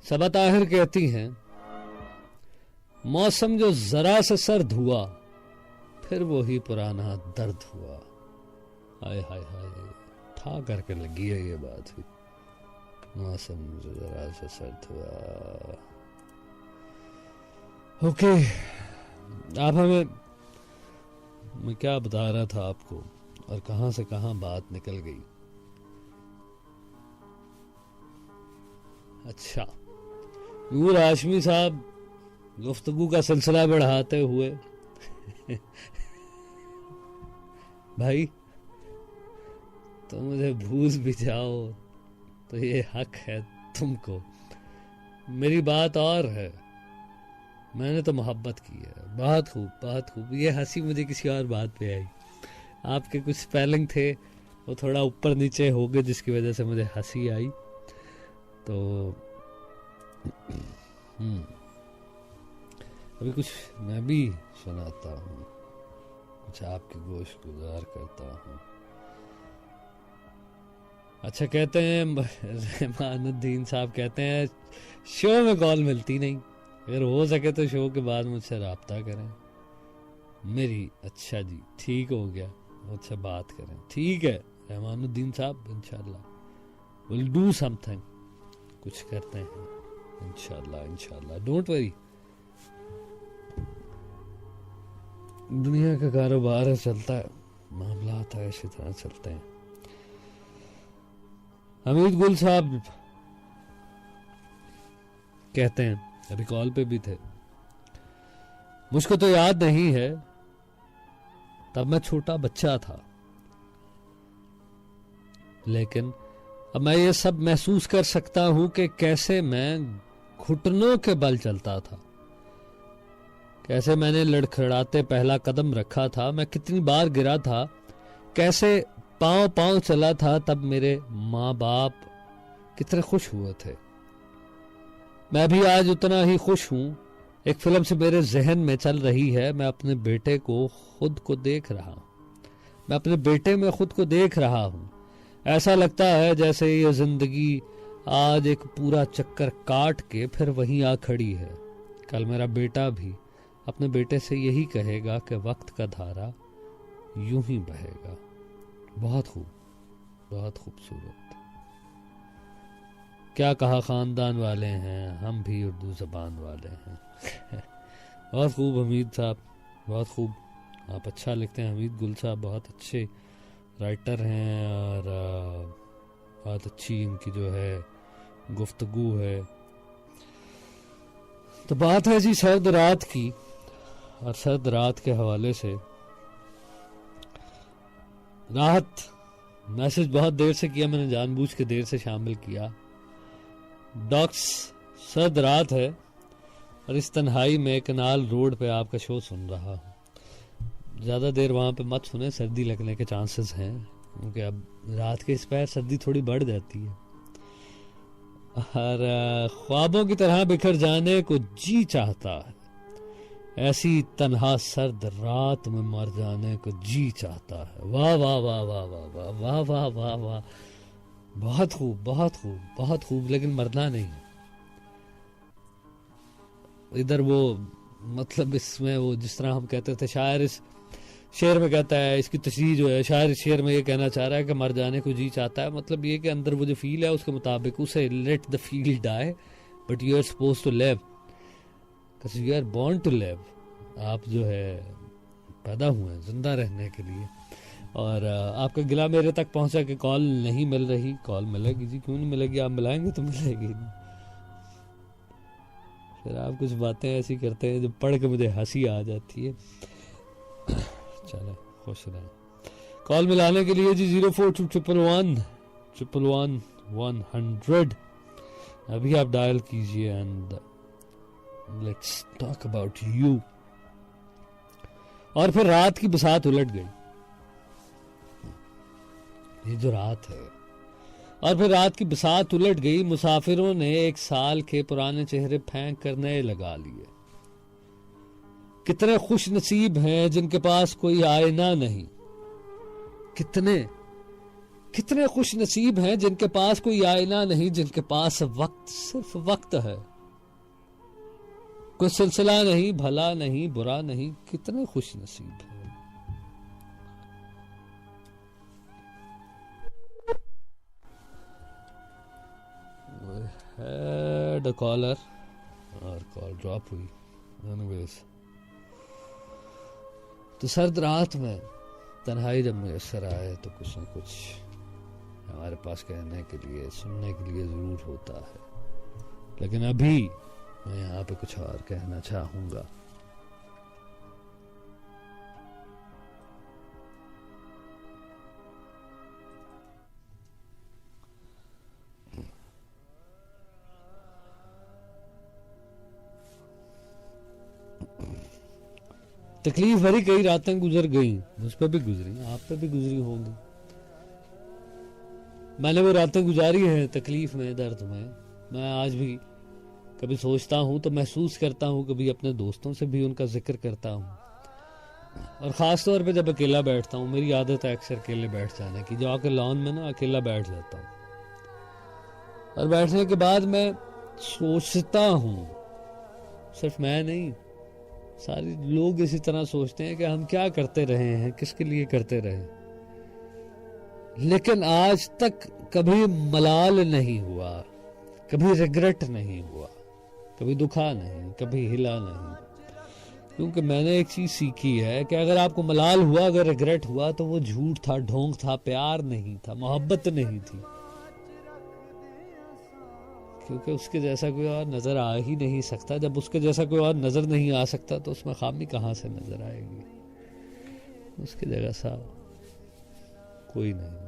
सबा ताहिर कहती हैं, मौसम जो जरा से सर्द हुआ, फिर वो ही पुराना दर्द हुआ। हाय हाय हाय, ठा करके लगी है ये बात भी। मौसम जो जरा से सर्द हुआ। ओके, आप हमें, मैं क्या बता रहा था आपको और कहां से कहां बात निकल गई। अच्छा, नूर हाशमी साहब गुफ्तगू का सिलसिला बढ़ाते हुए भाई तो मुझे भूल भी जाओ तो ये हक है तुमको। मेरी बात और है, मैंने तो मोहब्बत की है। बहुत खूब। ये हंसी मुझे किसी और बात पे आई। आपके कुछ स्पेलिंग थे वो थोड़ा ऊपर नीचे हो गए, जिसकी वजह से मुझे हंसी आई। तो अभी कुछ मैं भी सुनाता हूँ, कुछ आपकी गोश गुजार करता हूँ। अच्छा, कहते हैं रहमानुद्दीन साहब कहते हैं शो में कॉल मिलती नहीं, अगर हो सके तो शो के बाद मुझसे राब्ता करें। मेरी अच्छा जी, ठीक हो गया, मुझसे बात करें। ठीक है रहमानुद्दीन साहब, इंशाल्लाह विल डू समथिंग, कुछ करते हैं इंशाल्लाह। डोंट वरी, दुनिया का कारोबार है, चलता है, मामला आता है, इसी तरह चलते हैं। हमीद गुल साहब कहते हैं, अभी कॉल पे भी थे, मुझको तो याद नहीं है, तब मैं छोटा बच्चा था, लेकिन अब मैं ये सब महसूस कर सकता हूं कि कैसे मैं घुटनों के बल चलता था, कैसे मैंने लड़खड़ाते पहला कदम रखा था, मैं कितनी बार गिरा था, कैसे पांव चला था। तब मेरे माँ बाप कितने खुश हुए थे। मैं भी आज उतना ही खुश हूं। एक फिल्म से मेरे जहन में चल रही है, मैं अपने बेटे को खुद को देख रहा हूं, मैं अपने बेटे में खुद को देख रहा हूं। ऐसा लगता है जैसे ये जिंदगी आज एक पूरा चक्कर काट के फिर वहीं आ खड़ी है। कल मेरा बेटा भी अपने बेटे से यही कहेगा कि वक्त का धारा यूं ही बहेगा। बहुत खूब, बहुत खूबसूरत। क्या कहा, खानदान वाले हैं, हम भी उर्दू जबान वाले हैं। बहुत खूब हमीद साहब, बहुत खूब, आप अच्छा लिखते हैं। हमीद गुल साहब बहुत अच्छे राइटर हैं और बहुत अच्छी इनकी जो है गुफ्तगू है। तो बात है जी सर्द रात की, और सर्द रात के हवाले से राहत मैसेज बहुत देर से किया, मैंने जानबूझ के देर से शामिल किया। डॉक्स, सर्द रात है और इस तन्हाई में कनाल रोड पे आपका शो सुन रहा हूँ। ज़्यादा देर वहाँ पे मत सुने, सर्दी लगने के चांसेस हैं, क्योंकि अब रात के इस पैर सर्दी थोड़ी बढ़ जाती है। और ख्वाबों की तरह बिखर जाने को जी चाहता है, ऐसी तन्हा सर्द रात में मर जाने को जी चाहता है। वाह वाह वाह वाह वाह वाह वाह वाह वाह वाह, बहुत खूब, बहुत खूब, बहुत खूब, लेकिन मरना नहीं। इधर वो मतलब इसमें वो जिस तरह हम कहते थे, शायर इस शेर में कहता है, इसकी तशरीह जो है, शायर शेर में ये कहना चाह रहा है कि मर जाने को जी चाहता है, मतलब ये कि अंदर वो जो फील है उसके मुताबिक उसे let the feel die but you are suppose to live, because you are born to live. आप जो है पैदा हुए हैं जिंदा रहने के लिए। और आपका गिला मेरे तक पहुंचा कि कॉल नहीं मिल रही। कॉल मिलेगी जी, क्यों नहीं मिलेगी, आप मिलाएंगे तो मिलेगी। फिर आप कुछ बातें ऐसी करते हैं जो पढ़ के मुझे हंसी आ जाती है। चलो खुश रहें। कॉल मिलाने के लिए जी 0421111100 अभी आप डायल कीजिए and let's talk about you. और फिर रात की बसात उलट गई, ये जो रात है, और फिर रात की बसात उलट गई। मुसाफिरों ने 1 साल के पुराने चेहरे फेंक कर नए लगा लिए। कितने खुश नसीब हैं जिनके पास कोई आईना नहीं। कितने खुश नसीब हैं जिनके पास कोई आईना नहीं, जिनके पास वक्त, सिर्फ वक्त है। कोई सिलसिला नहीं, भला नहीं, बुरा नहीं। कितने खुश नसीब हैं। Had a caller और कॉल ड्रॉप हुई। Anyways, तो सर्द रात में तन्हाई जब मुयसर आए तो कुछ न कुछ हमारे पास कहने के लिए, सुनने के लिए जरूर होता है। लेकिन अभी मैं यहाँ पे कुछ और कहना चाहूंगा। तकलीफ भरी कई रातें गुजर गई, मुझ पे भी गुजरी, आप पे भी गुजरी होंगी। मैंने वो रातें गुजारी हैं तकलीफ में, दर्द में। मैं आज भी कभी सोचता हूं तो महसूस करता हूं, कभी अपने दोस्तों से भी उनका जिक्र करता हूं। और ख़ास तौर पे जब अकेला बैठता हूं, मेरी आदत है अक्सर अकेले बैठ जाने की, जाके लॉन में ना अकेला बैठ जाता हूं। और बैठने के बाद मैं सोचता हूं, सिर्फ मैं नहीं, सारे लोग इसी तरह सोचते हैं कि हम क्या करते रहे हैं, किसके लिए करते रहे। लेकिन आज तक कभी मलाल नहीं हुआ, कभी रिग्रेट नहीं हुआ, कभी दुखा नहीं, कभी हिला नहीं। क्योंकि मैंने एक चीज सीखी है कि अगर आपको मलाल हुआ, अगर रिग्रेट हुआ, तो वो झूठ था, ढोंग था, प्यार नहीं था, मोहब्बत नहीं थी। क्योंकि उसके जैसा कोई और नजर आ ही नहीं सकता। जब उसके जैसा कोई और नजर नहीं आ सकता तो उसमें खामी कहां से नजर आएगी। उसकी जगह सा कोई नहीं।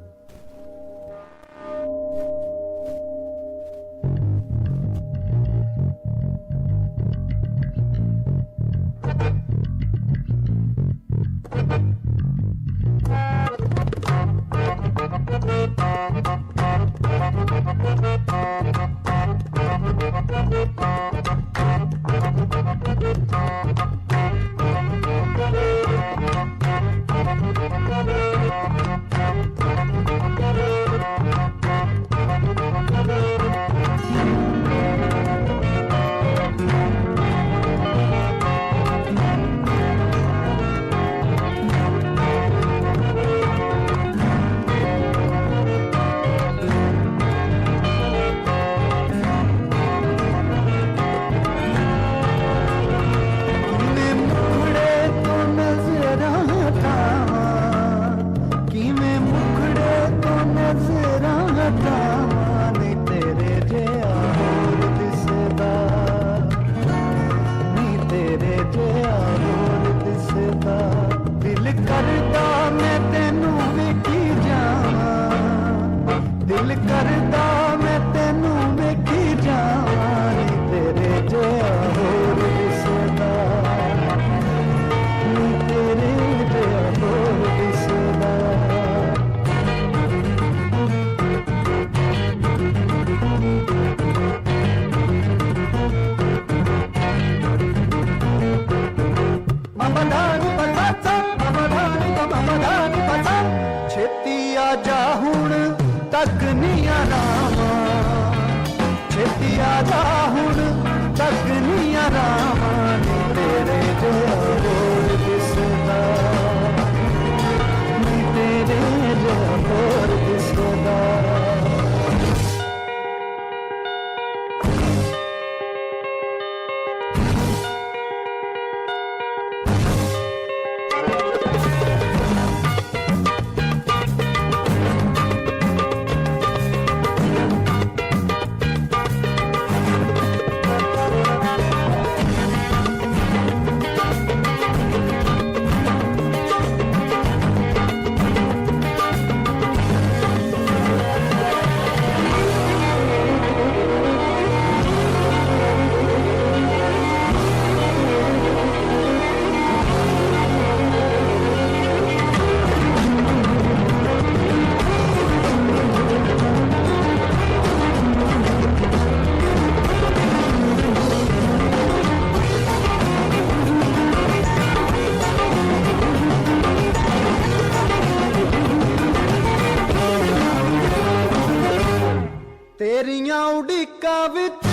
उड़ीका विच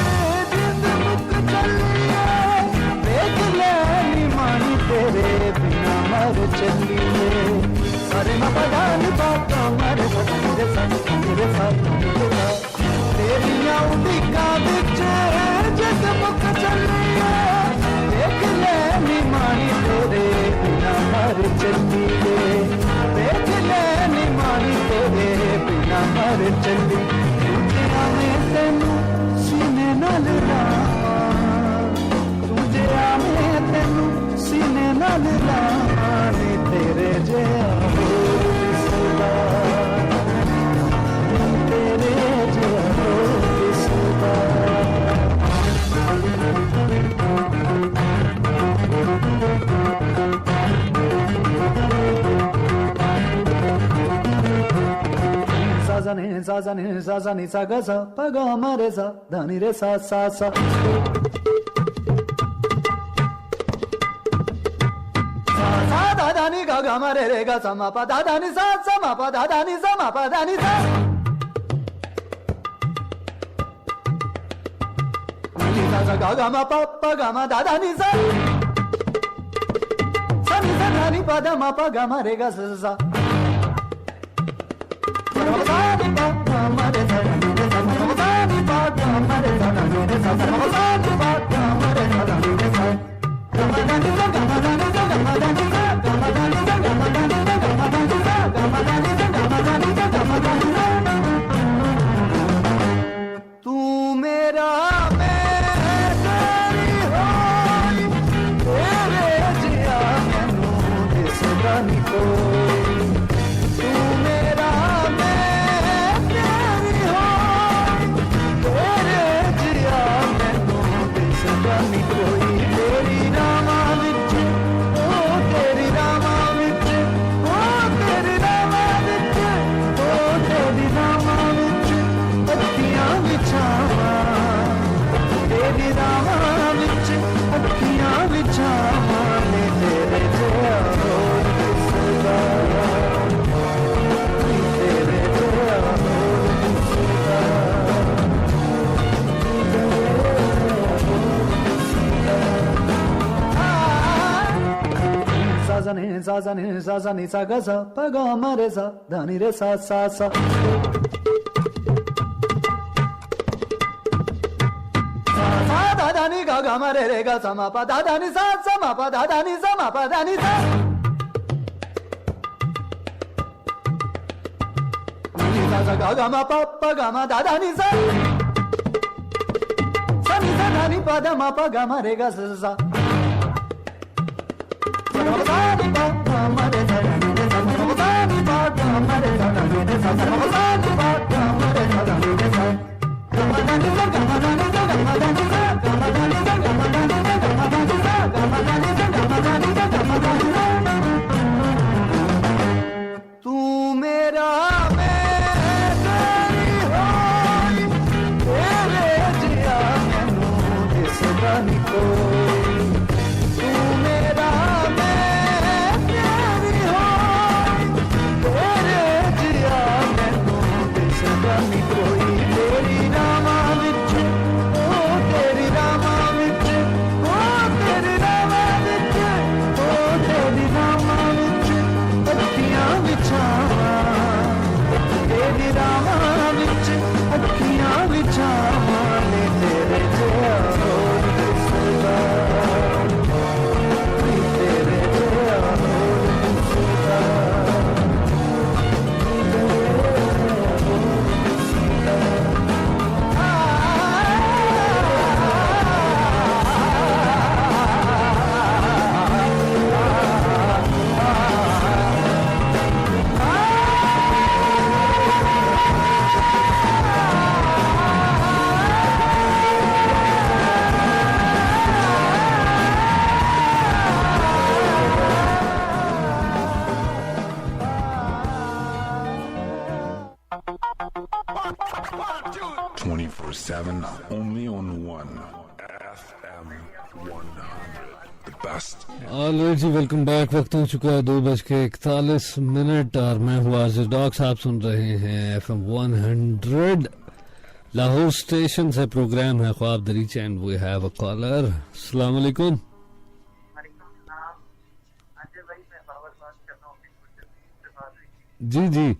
जिंद मुक चलिए देख ले नी मानी तेरे बिना मर चलिए सारे ना बदान बात मर तेरे साथ तेरिया उड़ीका विच जिंद मुक चलिए देख ले नी मानी तेरे बिना मर चलिए देख ले नी मानी तेरे बिना मर चली तुझे में तेनू सीने नाल तुझे में तेनू सीने नाल नी तेरे जे सदा तेरे जे सदा Zazani sa paga mare sa dhani re sa sa sa sa da dhani ga ga mare re ga sa ma pa da dhani sa ma pa da dhani sa ma pa dhani sa ni sa ga ga ma pa ga ma da dhani sa sa ni sa dhani pa da ma pa ga mare ga sa sa तू मेरा मैं तेरी होई तेरे जिया मैनू दिसदा नी कोई तू मेरा Zazani sa ga sa pa ga ma re sa dhani re sa sa sa sa da dhani ga ga ma re ga sa ma pa da dhani sa ma pa da dhani sa ma pa dhani sa ni sa ga ga ma pa ga ma da dhani sa sa ni sa dhani pa da ma pa ga ma re ga sa sa तू मेरा मैं तेरी होई तेरे जिया मैनू दिसदा नी कोई तू मेरा only on one FM 100 the best. Alright जी, वेलकम बैक। वक्त हो चुका है 2:41 और मैं हूँ आरजे डॉक्स। आप सुन रहे हैं FM 100 लाहौर स्टेशन से प्रोग्राम है Khwab Dariche and we have a caller. अस्सलाम वालेकुम। जी जी,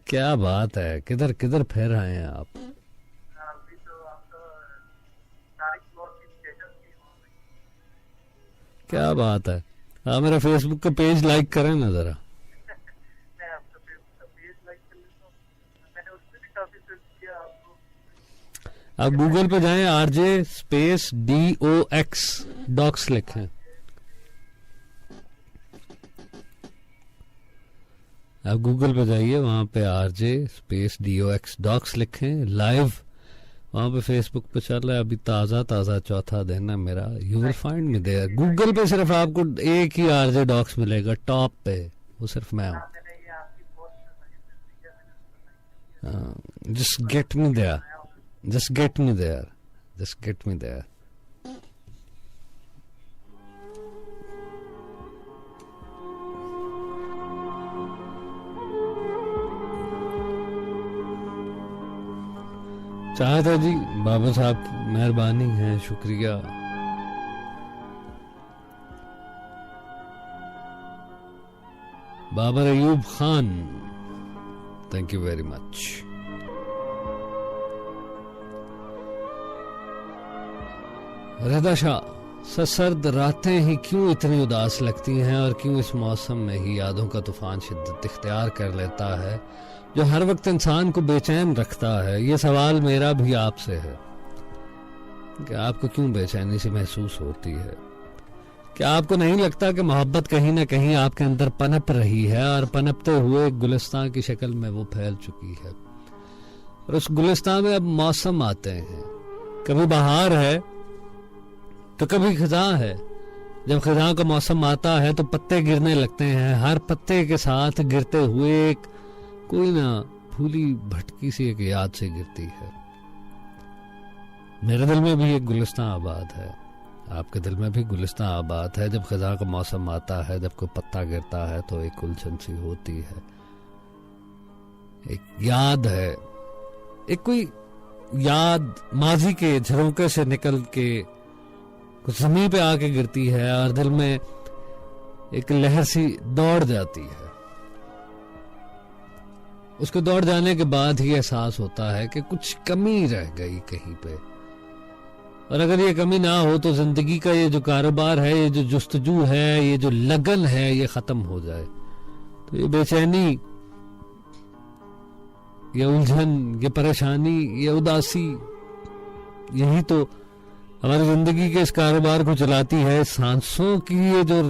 क्या बात है, किधर किधर फिर आए हैं आप? क्या बात है, हाँ मेरा फेसबुक का पेज लाइक करें ना जरा। आप गूगल पे जाएं, RJ स्पेस DOX डॉक्स लिखें। आप गूगल पे जाइए, वहां पे RJ स्पेस DOX डॉक्स लिखें, लाइव वहां पे फेसबुक पे चल रहा है अभी, ताज़ा ताज़ा चौथा दिन है मेरा। You will find me there. Google पे सिर्फ आपको एक ही RJ डॉक्स मिलेगा टॉप पे, वो सिर्फ मैं हूँ। Just get me there, just get me there, just get me there. चाहता जी, बाबा साहब की मेहरबानी है, शुक्रिया। Babar Ayub Khan, thank you very much. Rida Shah, सर्द रातें ही क्यों इतनी उदास लगती हैं और क्यों इस मौसम में ही यादों का तूफान शिद्दत इख्तियार कर लेता है जो हर वक्त इंसान को बेचैन रखता है। ये सवाल मेरा भी आपसे है कि आपको क्यों बेचैनी सी महसूस होती है? क्या आपको नहीं लगता कि मोहब्बत कहीं ना कहीं आपके अंदर पनप रही है और पनपते हुए गुलिस्तान की शक्ल में वो फैल चुकी है, और उस गुलिस्तान में अब मौसम आते हैं, कभी बहार है तो कभी खिज़ां है। जब खिज़ां का मौसम आता है तो पत्ते गिरने लगते हैं, हर पत्ते के साथ गिरते हुए एक कोई ना फूली भटकी सी एक याद से गिरती है। मेरे दिल में भी एक गुलिस्तान आबाद है, आपके दिल में भी गुलिस्तान आबाद है। जब खिज़ां का मौसम आता है, जब कोई पत्ता गिरता है तो एक उलझन सी होती है, एक याद है, एक कोई याद माजी के झरोके से निकल के कुछ जमीन पे आके गिरती है और दिल में एक लहर सी दौड़ जाती है। उसको दौड़ जाने के बाद ही एहसास होता है कि कुछ कमी रह गई कहीं पे, और अगर ये कमी ना हो तो जिंदगी का ये जो कारोबार है, ये जो जुस्तजू है, ये जो लगन है, ये खत्म हो जाए। तो ये बेचैनी, ये उलझन, ये परेशानी, ये उदासी, यही तो हमारी जिंदगी के इस कारोबार को चलाती है। सांसों की ये जो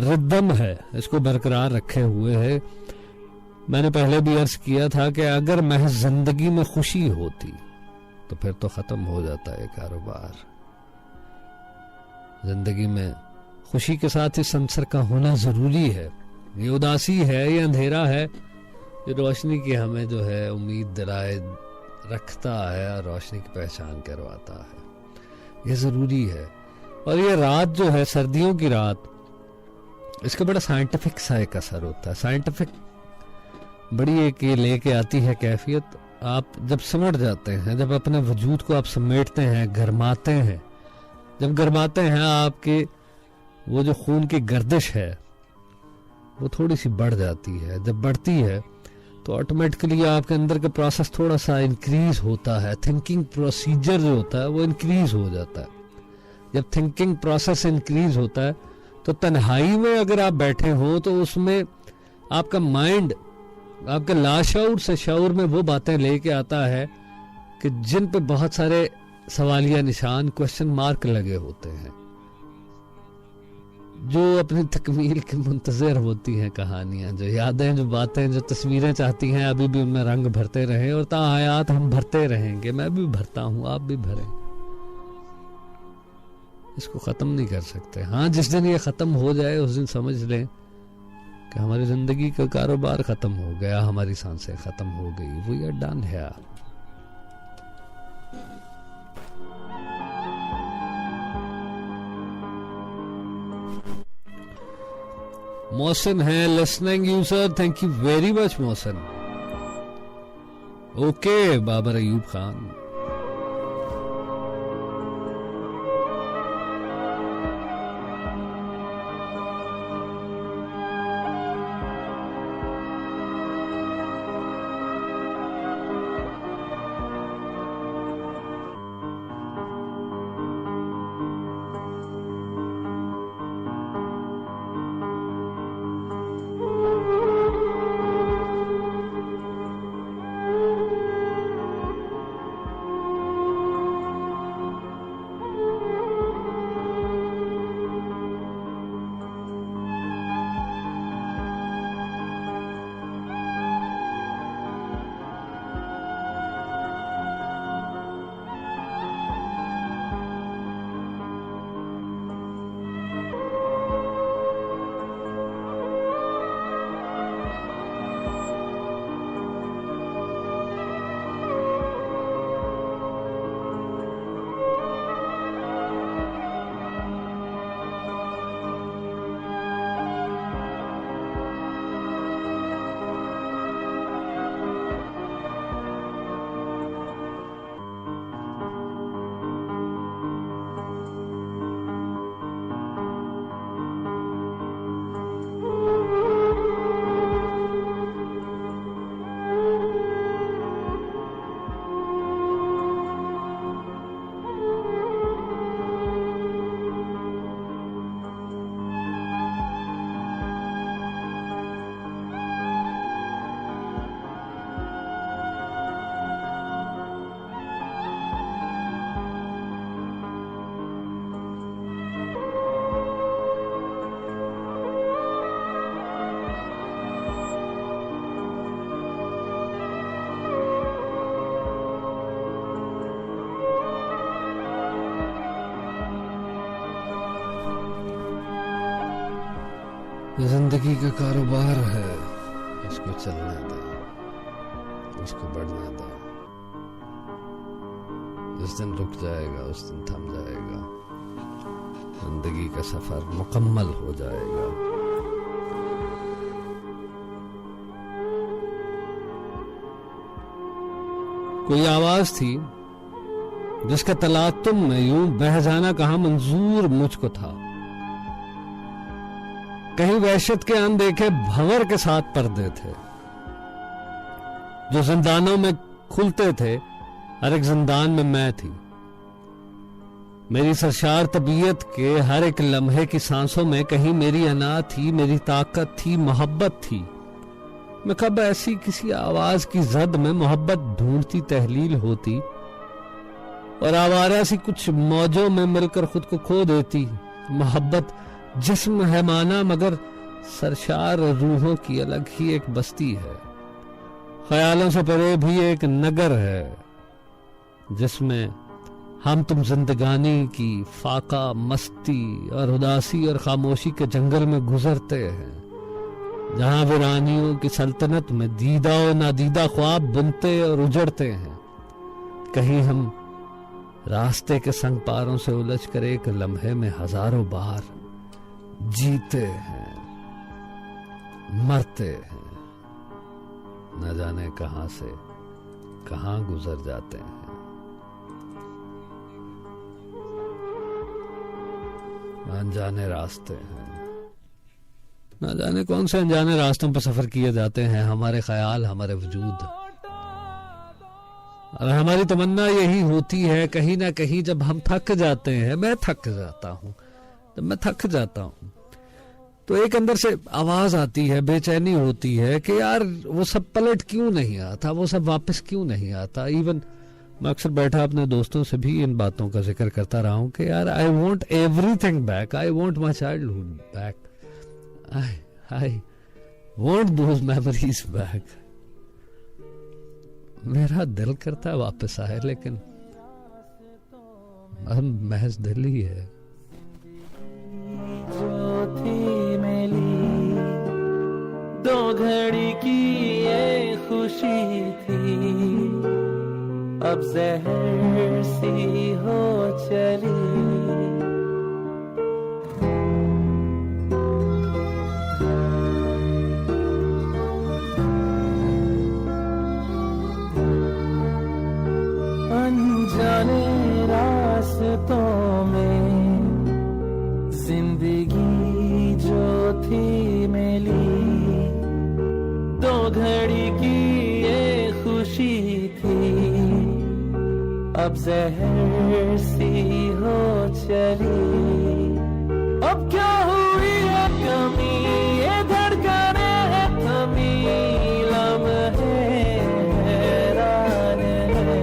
रिदम है, इसको बरकरार रखे हुए है। मैंने पहले भी अर्ज किया था कि अगर महज जिंदगी में खुशी होती तो फिर तो खत्म हो जाता है कारोबार। जिंदगी में खुशी के साथ ही संसर का होना जरूरी है। ये उदासी है, ये अंधेरा है, ये रोशनी की हमें जो है उम्मीद दिलाए रखता है और रोशनी की पहचान करवाता है। ये जरूरी है। और ये रात जो है, सर्दियों की रात, इसका बड़ा साइंटिफिक सा एक असर होता है। साइंटिफिक बड़ी एक ये लेके आती है कैफियत। आप जब सिमट जाते हैं, जब अपने वजूद को आप समेटते हैं, गरमाते हैं, जब गरमाते हैं, आपके वो जो खून की गर्दिश है वो थोड़ी सी बढ़ जाती है। जब बढ़ती है तो ऑटोमेटिकली आपके अंदर का प्रोसेस थोड़ा सा इंक्रीज होता है। थिंकिंग प्रोसीजर जो होता है वो इंक्रीज हो जाता है। जब थिंकिंग प्रोसेस इंक्रीज होता है तो तन्हाई में अगर आप बैठे हो तो उसमें आपका माइंड आपके लाशऊर से शऊर में वो बातें लेके आता है कि जिन पे बहुत सारे सवालिया निशान, क्वेश्चन मार्क लगे होते हैं, जो अपनी तकमील के मुंतजर होती हैं कहानियां, जो यादें, जो बातें, जो तस्वीरें चाहती हैं अभी भी उनमें रंग भरते रहें, और ताहयात हम भरते रहेंगे। मैं भी भरता हूं, आप भी भरें। इसको खत्म नहीं कर सकते। हाँ, जिस दिन ये खत्म हो जाए उस दिन समझ लें कि हमारी जिंदगी का कारोबार खत्म हो गया, हमारी सांसें खत्म हो गई। वी आर डन है। मोहसिन है listening you sir, thank you very much Mohsin. Okay Babar Ayub Khan. जिंदगी का कारोबार है, उसको चलने दे, उसको बढ़ने दे। जिस दिन रुक जाएगा उस दिन थम जाएगा, जिंदगी का सफर मुकम्मल हो जाएगा। कोई आवाज थी जिसका तलातुम में यूं बह जाना कहाँ मंजूर मुझको था। कहीं वहशत के अनदेखे भंवर के साथ पर्दे थे जो जिंदानों में खुलते थे, हर एक जिंदान में मैं थी। मेरी सरशार तबीयत के हर एक लम्हे की सांसों में कहीं मेरी अना थी, मेरी ताकत थी, मोहब्बत थी। मैं कब ऐसी किसी आवाज की जद में मोहब्बत ढूंढती तहलील होती और आवारा सी कुछ मौजों में मिलकर खुद को खो देती। मोहब्बत जिस्म है माना मगर सरशार रूहों की अलग ही एक बस्ती है। ख्यालों से परे भी एक नगर है जिसमें हम तुम जिंदगानी की फाका मस्ती और उदासी और खामोशी के जंगल में गुजरते हैं, जहां वीरानियों की सल्तनत में दीदा और नादीदा ख्वाब बुनते और उजड़ते हैं। कहीं हम रास्ते के संग पारों से उलझ कर एक लम्हे में हजारों बार जीते हैं, मरते हैं, न जाने कहां से कहां गुजर जाते हैं। अनजाने रास्ते हैं, न जाने कौन से अनजाने रास्तों पर सफर किए जाते हैं हमारे ख्याल, हमारे वजूद। और हमारी तमन्ना यही होती है कहीं ना कहीं जब हम थक जाते हैं, मैं थक जाता हूं, जब मैं थक जाता हूं तो एक अंदर से आवाज आती है, बेचैनी होती है कि यार वो सब पलट क्यों नहीं आता, वो सब वापस क्यों नहीं आता। इवन मैं अक्सर बैठा अपने दोस्तों से भी इन बातों का जिक्र करता रहा हूं कि यार I want everything back, I want my childhood back, I want those memories back. मेरा दिल करता है वापस आए, लेकिन महज दिल ही है। जो थी मिली दो घड़ी की ये खुशी थी, अब जहर सी हो चली। रास्तों में जिंदगी जो थी मिली, दो घड़ी की ये खुशी थी, अब जहर सी हो चली। अब क्या हुई है कमी, ये धड़कने है थमी, लम्हे हैरान है।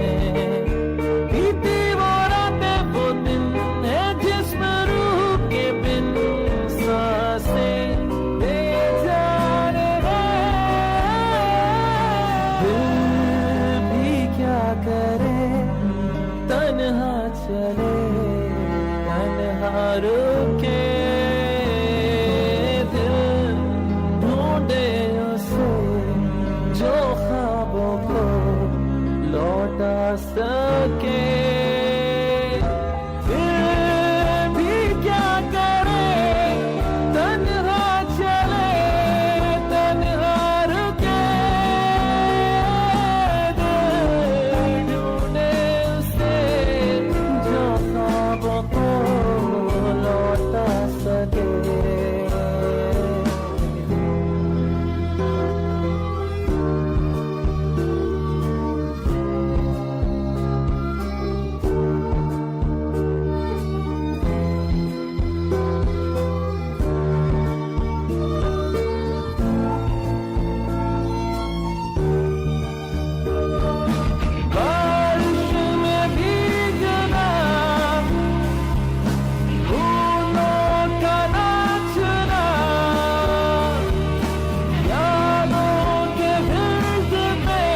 बीती वो रातें वो दिन है जिसमें रूह के बिन सांसें बेजान है। दिल भी क्या करे, तन्हा चले, तन्हा रुके, दिल ढूंढे उसे जो ख्वाबों को लौटा सके। दिल भी क्या करे, तन्हा चले, तन्हा रुके, दिल ढूंढे उसे जो ख्वाबों को लौटा सके। बारिश में भीगना, फूलों का नाचना, यादों के भिड़ में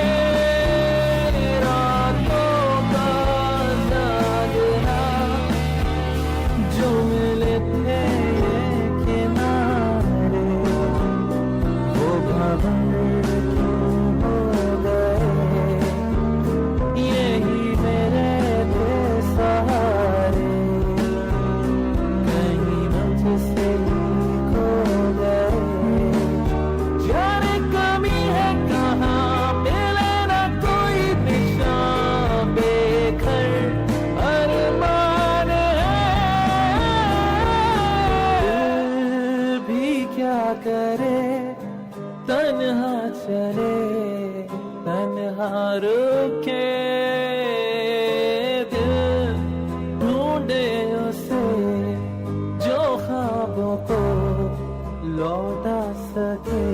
रातों का जागना, जो मिले थे ये किनारे, वो भंवर क्यों हो गए। यही मेरे थे सहारे, कहीं मुझसे ही खो गए। जाने कमी है कहाँ, मिले ना कोई निशान, बेखर अरमान है। दिल भी क्या करे, तन्हा चले, तन्हा रुके, दिल ढूंढे उसे जो ख्वाबों को लौटा सके।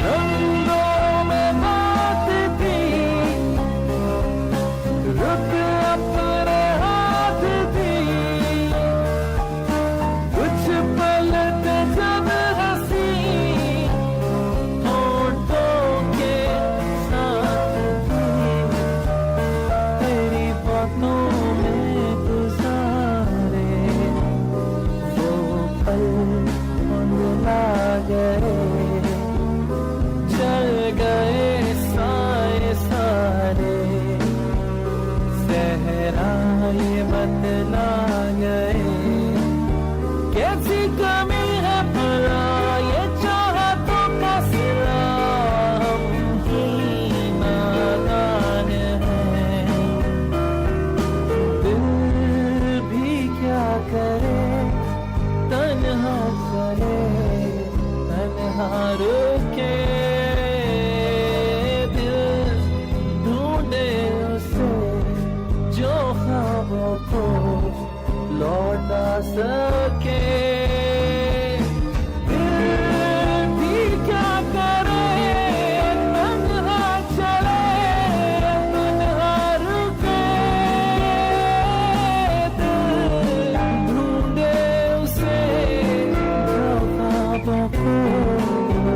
रंगों में बात थी, रुक अपने हाथ थी, कुछ पल थे जब हंसी होठों के साथ थी, तेरी बातों में गुजारे वो पल मुंडला गए। चल गए साए सारे, सहराए बतला गए। कैसी कमी है भला ये चाहतों का सिला, हम ही नादान हैं। दिल भी क्या करे, तन्हा चले, तन्हा रुके, दिल ढूंढे उसे जो ख्वाबों को लौटा सके। दिल भी क्या करे, तन्हा चले, तन्हा रुके, दिल ढूंढे उसे जो ख्वाबों को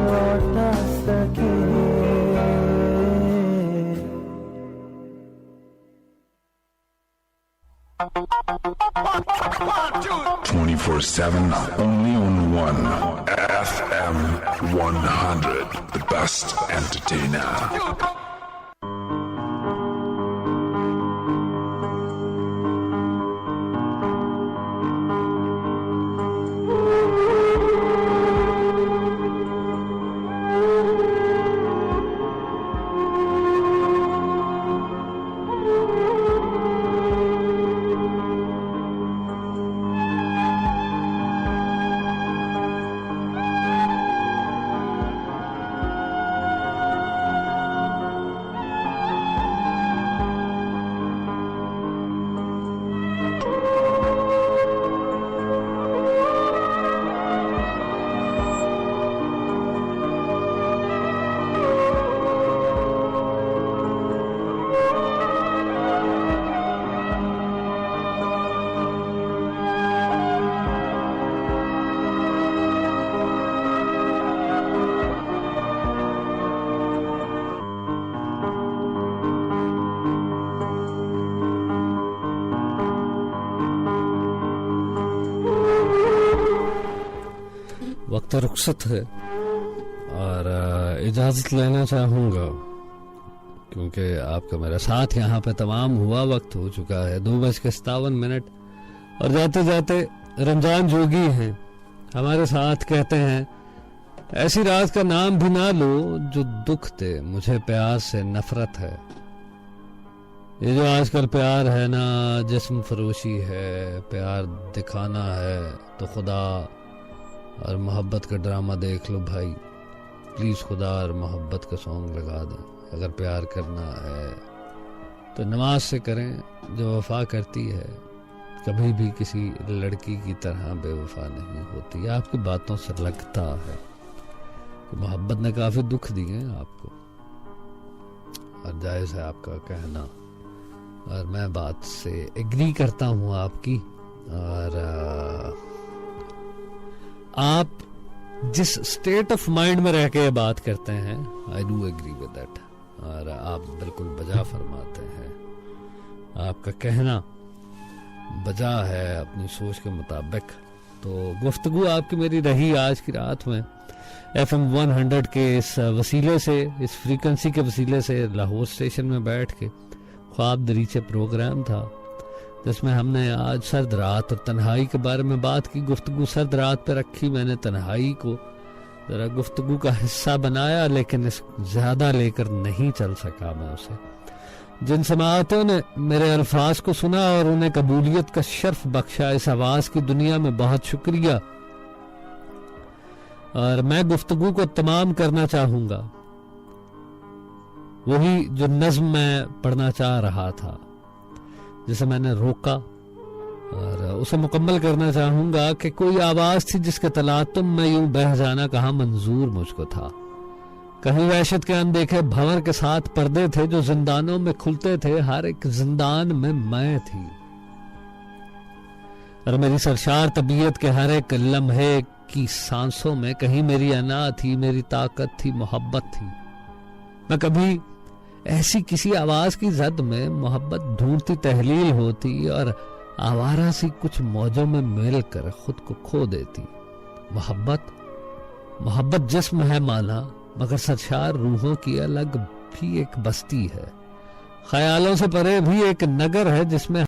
लौटा सके। 24/7, only on one. FM 100, the best entertainer. वक्त रुखसत है और इजाज़त लेना चाहूँगा क्योंकि आपका मेरा साथ यहाँ पे तमाम हुआ। वक्त हो चुका है 2:57 और जाते जाते रमजान जोगी हैं हमारे साथ कहते हैं, ऐसी रात का नाम भी ना लो जो दुख दे, मुझे प्यार से नफरत है। ये जो आजकल प्यार है ना, जिस्म फरोशी है, प्यार दिखाना है तो खुदा और मोहब्बत का ड्रामा देख लो भाई। प्लीज़ खुदा और मोहब्बत का सॉन्ग लगा दें। अगर प्यार करना है तो नमाज से करें। जो वफा करती है कभी भी किसी लड़की की तरह बेवफा नहीं होती। आपकी बातों से लगता है कि मोहब्बत ने काफ़ी दुख दिए हैं आपको, और जायज़ है आपका कहना, और मैं बात से एग्री करता हूँ आपकी। और आप जिस स्टेट ऑफ माइंड में रह के बात करते हैं, I do agree with that, और आप बिल्कुल बजा फरमाते हैं। आपका कहना बजा है अपनी सोच के मुताबिक। तो गुफ्तगू आपकी मेरी रही आज की रात में FM 100 के इस वसीले से, इस फ्रीक्वेंसी के वसीले से। लाहौर स्टेशन में बैठ के ख्वाब दरीचे प्रोग्राम था जिसमें हमने आज सर्द रात और तन्हाई के बारे में बात की। गुफ्तगू सर्द रात पे रखी मैंने, तन्हाई को ज़रा गुफ्तगू का हिस्सा बनाया, लेकिन इस ज़्यादा लेकर नहीं चल सका मैं उसे। जिन समाअतों ने मेरे अल्फाज को सुना और उन्हें कबूलियत का शर्फ बख्शा, इस आवाज़ की दुनिया में बहुत शुक्रिया। और मैं गुफ्तगू को तमाम करना चाहूँगा वही जो नज़्म मैं पढ़ना चाह रहा था, जिसे मैंने रोका, और उसे मुकम्मल करना चाहूँगा कि कोई आवाज़ थी जिसके तलातुम में यूं बह जाना कहाँ मंजूर मुझको था। कहीं वहशत के अनदेखे भंवर के साथ पर्दे थे जो जिंदानों में खुलते थे, हर एक जिंदान में मैं थी। और मेरी सरशार तबीयत के हर एक लम्हे की सांसों में कहीं मेरी अना थी, मेरी ताकत थी, मोहब्बत थी। मैं कभी ऐसी किसी आवाज की जद में मोहब्बत ढूंढती तहलील होती और आवारा सी कुछ मौजों में मिलकर खुद को खो देती। मोहब्बत जिस्म है माना, मगर सरशार रूहों की अलग भी एक बस्ती है। ख्यालों से परे भी एक नगर है जिसमें